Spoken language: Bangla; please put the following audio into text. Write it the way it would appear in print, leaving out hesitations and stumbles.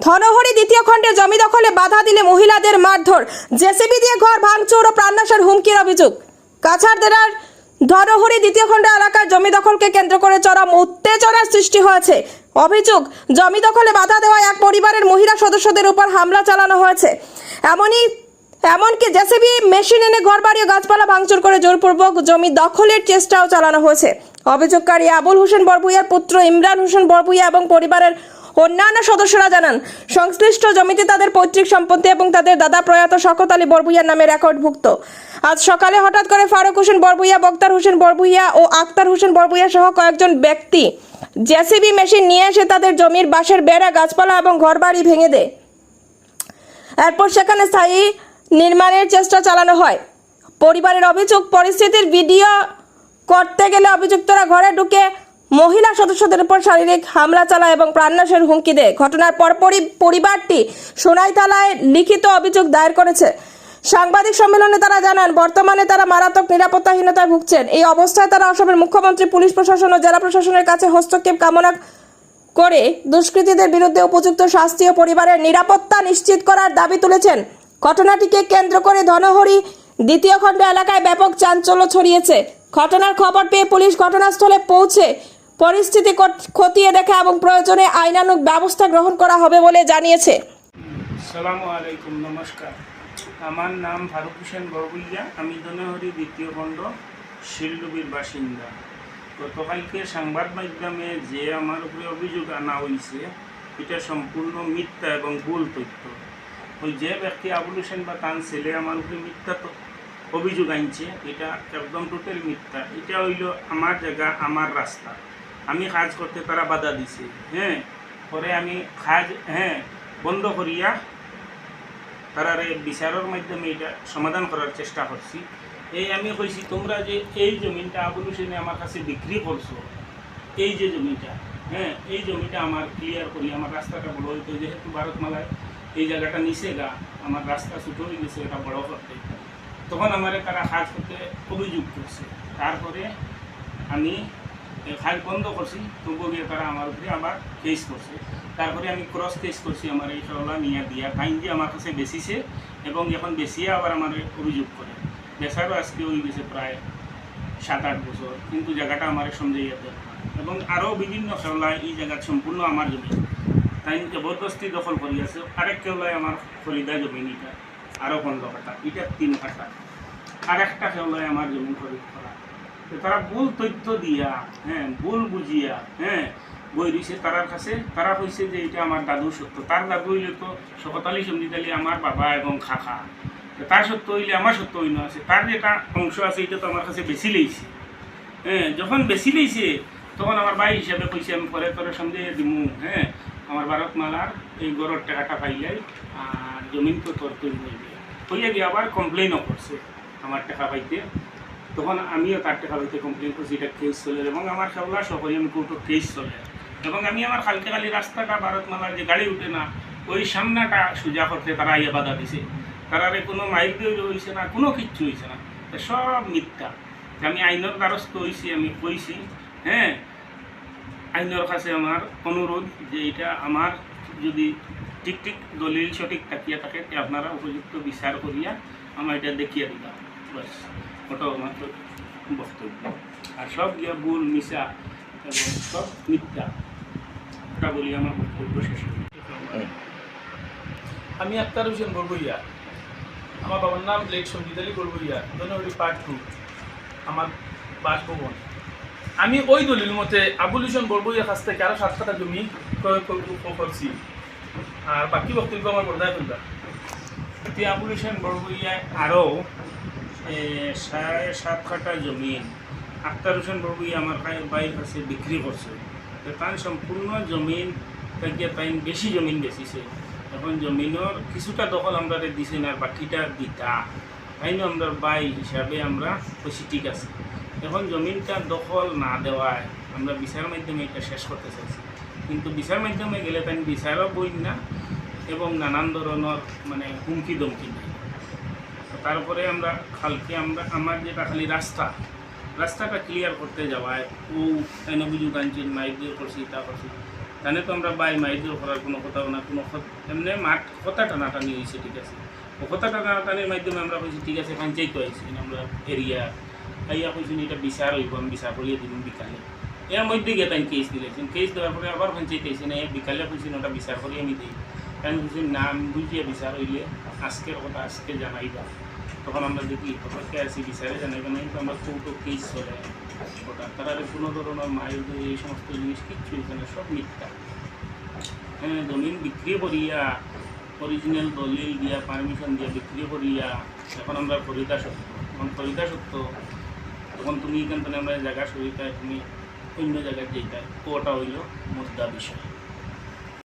ধনহরি দ্বিতীয় খণ্ডে জমি দখলে বাধা দিলে মহিলাদের মারধর, জেসিবি দিয়ে ঘর ভাঙচুর ও প্রাণনাশের হুমকির অভিযোগ। কাছাড় জেলার ধনহরি দ্বিতীয় খণ্ড এলাকার জমি দখলকে কেন্দ্র করে চরম উত্তেজনার সৃষ্টি হয়েছে। অভিযোগ, জমি দখলে বাধা দেওয়ায় এক পরিবারের মহিলা সদস্যদের উপর হামলা চালানো হয়েছে। এমনকি জেসিবি মেশিন এনে ঘরবাড়ি ও গাছপালা ভাঙচুর করে জোরপূর্বক জমি দখলের চেষ্টাও চালানো হয়েছে। অভিযোগকারী আবুল হোসেন বরভুইয়ার পুত্র ইমরান হোসেন বরভুইয়া এবং পরিবারের অন্যান্য সদস্যরা জানান, সংশ্লিষ্ট জমিতে তাদের পৈতৃক সম্পত্তি এবং তাদের দাদা প্রয়াত শওকত আলী বরভুইয়ার নামে রেকর্ডভুক্ত। আজ সকালে হঠাৎ করে ফারুক হোসেন বরভুইয়া, বক্তার হোসেন বরভুইয়া ও আক্তার হোসেন বরভুইয়া সহ কয়েকজন ব্যক্তি জেসিবি মেশিন নিয়ে এসে তাদের জমির বাঁশের বেড়া, গাছপালা এবং ঘরবাড়ি ভেঙে দেয়। এরপর সেখানে স্থায়ী নির্মাণের চেষ্টা চালানো হয়। পরিবারের অভিযোগ, পরিস্থিতির ভিডিও করতে গেলে অভিযুক্তরা ঘরে ঢুকে মহিলা সদস্যদের উপর শারীরিক হামলা চালায় এবং প্রাণনাশের হুমকি দেয়। ঘটনার পরপরই পরিবারটি সোনাই থানায় লিখিত অভিযোগ দায়ের করেছে। সাংবাদিক সম্মেলনে তারা জানান, বর্তমানে তারা মারাত্মক নিরাপত্তাহীনতায় ভুগছেন। এই অবস্থায় তারা অসমের মুখ্যমন্ত্রী, পুলিশ প্রশাসন ও জেলা প্রশাসনের কাছে হস্তক্ষেপ কামনা করে দুষ্কৃতীদের বিরুদ্ধে উপযুক্ত শাস্তি ও পরিবারের নিরাপত্তা নিশ্চিত করার দাবি তুলেছেন। ঘটনাটিকে কেন্দ্র করে ধনহরি দ্বিতীয় খণ্ড এলাকায় ব্যাপক চাঞ্চল্য ছড়িয়েছে। ঘটনার খবর পেয়ে পুলিশ ঘটনাস্থলে পৌঁছে পরিস্থিতি খতিয়ে দেখে এবং প্রয়োজনে আইনানুগ ব্যবস্থা গ্রহণ করা হবে বলে জানিয়েছে। আসসালামু আলাইকুম, নমস্কার। আমার নাম ফারুক হোসেন বরভুইয়া। আমি ধনহরি দ্বিতীয় খণ্ড শিলডুবির বাসিন্দা। গতকালকে সংবাদ মাধ্যমে যে আমার উপরে অভিযোগ আনা হয়েছে, এটা সম্পূর্ণ মিথ্যা এবং ভুল তথ্য। ওই যে ব্যক্তি আবুল হোসেন বা তার ছেলে আমার উপরে মিথ্যা অভিযোগ আনছে, এটা একদম টোটাল মিথ্যা। এটা হইল আমার জায়গা, আমার রাস্তা, আমি কাজ করতে তারা বাধা দিছে। পরে আমি কাজ বন্ধ করিয়া তারারে বিচারের মাধ্যমে এটা সমাধান করার চেষ্টা করছি। আমি কইছি, তোমরা যে এই জমিটা আবুল হোসেনে আমার কাছে বিক্রি করছো, এই যে জমিটা এই জমিটা আমার ক্লিয়ার করি, আমার রাস্তাটা বড় হইতো। যেহেতু ভারতমালায় এই জায়গাটা নিচে গা, আমার রাস্তা ছোটো হয়ে গেছে, এটা বড় করতে। তখন আমার তারা কাজ করতে অভিযোগ করছে। তারপরে আমি কাজ বন্ধ করছি, তবু গিয়ে তারা আমার উপরে আবার কেস করছে। তারপরে আমি ক্রস কেস করছি, আমার এই সরলা নিয়ে দিয়া ফাইন দিয়ে আমার কাছে বেশিছে এবং এখন বেশিয়ে আবার আমার অভিযোগ করে। বেচারও আজকে হয়ে গেছে প্রায় 7-8 বছর, কিন্তু জায়গাটা আমার সন্দেহ এবং আরও বিভিন্ন খেলায় এই জায়গা সম্পূর্ণ আমার জমি। তাই জবরদস্তি দখল করি আছে। আরেক খেলায় আমার খরিদা জমি, এটা আরও 15 কাঠা, এটা 3 কাঠা। আরেকটা খেলায় আমার জমি খরিদ করা। তারা ভুল তথ্য দিয়া ভুল বুঝিয়া বই দিছে তারার কাছে। তারা কইছে যে এটা আমার দাদুর সত্য। তার দাদু হইলে তো শওকত আলী সন্দিত আমার বাবা এবং খাখা, তার সত্য হইলে আমার সত্য হইল আছে। তার যেটা অংশ আছে এটা তো আমার কাছে বেশি লইছে। যখন বেশি লইছে তখন আমার ভাই হিসাবে কইছে, আমি পরে তোর সন্দেহ দিমু আমার ভারতমালার এই গড়ের টাকাটা পাইলাই আর জমিন তো তোর তৈরি হইবে হইয়া গিয়ে আবার কমপ্লেনও করছে আমার টাকা পাইতে। তখন আমিও তার টাকা পাইতে কমপ্লেন করছি, এটা কেস চলে এবং আমার খেলা সকলে আমি কোর্টের কেস চলে। এবং আমি আমার কালকে রাস্তাটা ভারতমালার যে গাড়ি উঠে না, ওই সামনাটা সোজা করতে তারা ইয়ে বাধা দিছে। তারারে কোনো মাইল দিয়ে হয়েছে না, কোনো কিচ্ছু হয়েছে না, সব মিথ্যা। আমি আইনের দ্বারস্থ হয়েছি, আমি কইছি আইনের কাছে আমার অনুরোধ যে এটা আমার যদি ঠিক দলিল সঠিক থাকিয়া থাকে, আপনারা উপযুক্ত বিচার করিয়া আমার এটা দেখিয়ে দিলাম, বাস ওটাও আমার বক্তব্য। আর সব গিয়া ভুল, মিশা এবং সব মিথ্যা, ওটা বলি আমার বক্তব্য শেষ। আমি আক্তার হোসেন বরভুইয়া। আমার বাবার নাম লেক সঞ্জিত আলী বরভুইয়া, ধনহরি পার্ট 2 আমার বাসভবন। আমি ওই দলিল মতে আবুল হোসেন বরভুইয়ার কাছ থেকে আরও 7 কাঠা জমি ক্রয় করছি। আর বাকি বক্তব্য আমার বর্দায় ফেলবা। আবুল হোসেন বরভুইয়ায় আরও 7.5 কাঠা জমিন আক্তার হোসেন বরভুইয়া আমার বাইরের কাছে বিক্রি করছে। তাই সম্পূর্ণ জমিন থেকে তাই বেশি জমিন বেচিছে। এখন জমিনের কিছুটা দখল আমরা দিছি না, বাকিটা দিতা তাইনো আমরা বাই হিসাবে আমরা বেশি ঠিক আছে। এখন জমিনটা দখল না দেওয়ায় আমরা বিচার মাধ্যমে এটা শেষ করতে চাইছি, কিন্তু বিচার মাধ্যমে গেলে তাই বিচারও বই না এবং নানান ধরনের হুমকি দমকি নেই। তারপরে আমরা কালকে আমার যেটা খালি রাস্তাটা ক্লিয়ার করতে যাওয়ায় ও তাই অভিযোগ আনছেন, মাইক দিয়ে করছি তা করছি। তাহলে তো আমরা বাই মাইজোর করার কোনো কথা না, কোনো এমনি মাঠ কথা টানাটানি হয়েছে, ঠিক আছে। ও কথা টানাটানির মাধ্যমে আমরা কইছি ঠিক আছে পঞ্চায়েত আইছি আমরা এরিয়া আইয়া কইছি এটা বিচার হইব, আমি বিচার করিয়ে দিব বিকালে। এর মধ্যে গিয়ে তাই কেস দিলেছেন, কেস দেওয়ার পরে আবার পঞ্চায়েত আইসি না, বিকালে কইছি ওটা বিচার করি আমি দিই। কারণ কইছি নাম বুঝিয়ে বিচার হইলে আজকের কথা আজকে জানাইবা। তখন আমরা দেখি তখনকে আসি বিচারে জানাইবা না, কিন্তু আমরা কোর্টও কেস চলে ওটা তারা কোনো ধরনের মায়ের এই সমস্ত জিনিস কিচ্ছু হয়েছে না, সব মিথ্যা। হ্যাঁ, জমিন বিক্রি করিয়া অরিজিনাল দলিল দিয়া পারমিশন দিয়া বিক্রি করিয়া এখন আমরা খরিদা সত্য, এখন খরিদা সত্য তখন তুমি এখান থেকে আমরা জায়গা সরিতায় তুমি অন্য জায়গায় যেতে ওটা হইল মুদ্রা বিষয়।